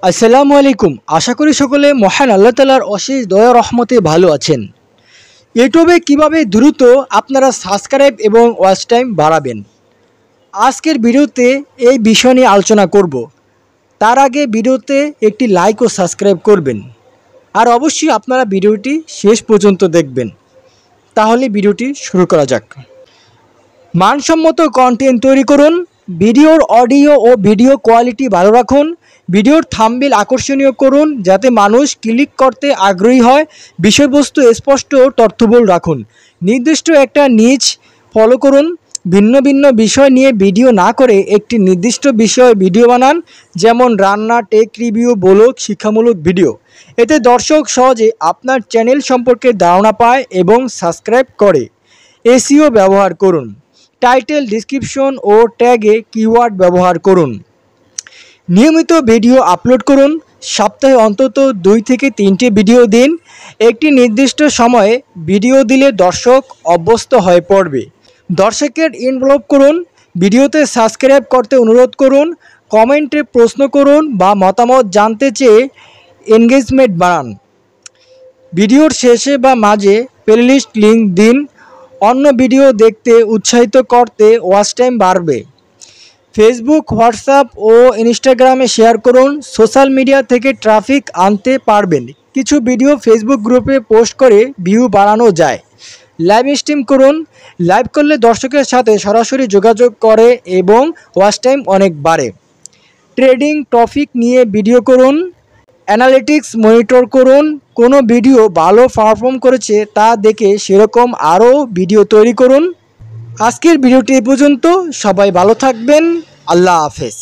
আসসালামু আলাইকুম। আশা করি সকলে মহান আল্লাহ তাআলার অশেষ দয়া রহমতে ভালো আছেন। ইউটিউবে কিভাবে দ্রুত আপনারা সাবস্ক্রাইব এবং ওয়াচ টাইম বাড়াবেন, আজকের ভিডিওতে এই বিষয় নিয়ে আলোচনা করব। তার আগে ভিডিওতে একটি লাইক ও সাবস্ক্রাইব করবেন, আর অবশ্যই আপনারা ভিডিওটি শেষ পর্যন্ত দেখবেন। তাহলে ভিডিওটি শুরু করা যাক। মানসম্মত কন্টেন্ট তৈরি করুন। ভিডিওর অডিও ও ভিডিও কোয়ালিটি ভালো রাখুন। ভিডিওর থাম্বনেল আকর্ষণীয় করুন যাতে মানুষ ক্লিক করতে আগ্রহী হয়। বিষয়বস্তু স্পষ্ট ও তথ্যবহুল রাখুন। নির্দিষ্ট একটা নিচ ফলো করুন। ভিন্ন ভিন্ন বিষয় নিয়ে ভিডিও না করে একটি নির্দিষ্ট বিষয়ে ভিডিও বানান, যেমন রান্না, টেক রিভিউ, ব্লগ, শিক্ষামূলক ভিডিও। এতে দর্শক সহজে আপনার চ্যানেল সম্পর্কে ধারণা পায় এবং সাবস্ক্রাইব করে। এসইও ব্যবহার করুন। টাইটেল, ডেসক্রিপশন ও ট্যাগে কিওয়ার্ড ব্যবহার করুন। নিয়মিত ভিডিও আপলোড করুন। সপ্তাহে অন্তত 2 থেকে 3টে ভিডিও দিন। একটি নির্দিষ্ট সময়ে ভিডিও দিলে দর্শক অভ্যস্ত হয়ে পড়বে। দর্শকের ইনভলভ করুন। ভিডিওতে সাবস্ক্রাইব করতে অনুরোধ করুন। কমেন্টে প্রশ্ন করুন বা মতামত জানতে চেয়ে এনগেজমেন্ট বাড়ান। ভিডিওর শেষে বা মাঝে প্লেলিস্ট লিঙ্ক দিন। অন্য ভিডিও দেখতে উৎসাহিত করতে ওয়াচ টাইম বাড়বে। ফেসবুক, হোয়াটসঅ্যাপ ও ইনস্টাগ্রামে শেয়ার করুন। সোশ্যাল মিডিয়া থেকে ট্রাফিক আনতে পারবেন। কিছু ভিডিও ফেসবুক গ্রুপে পোস্ট করে ভিউ বাড়ানো যায়। লাইভ স্ট্রিম করুন। লাইভ করলে দর্শকের সাথে সরাসরি যোগাযোগ করে এবং ওয়াচ টাইম অনেক বাড়ে। ট্রেডিং টপিক নিয়ে ভিডিও করুন। অ্যানালিটিক্স মনিটর করুন। কোনো ভিডিও ভালো পারফর্ম করেছে তা দেখে সেরকম আরও ভিডিও তৈরি করুন। আজকের ভিডিওটি এই পর্যন্ত। সবাই ভালো থাকবেন। আল্লাহ হাফেজ।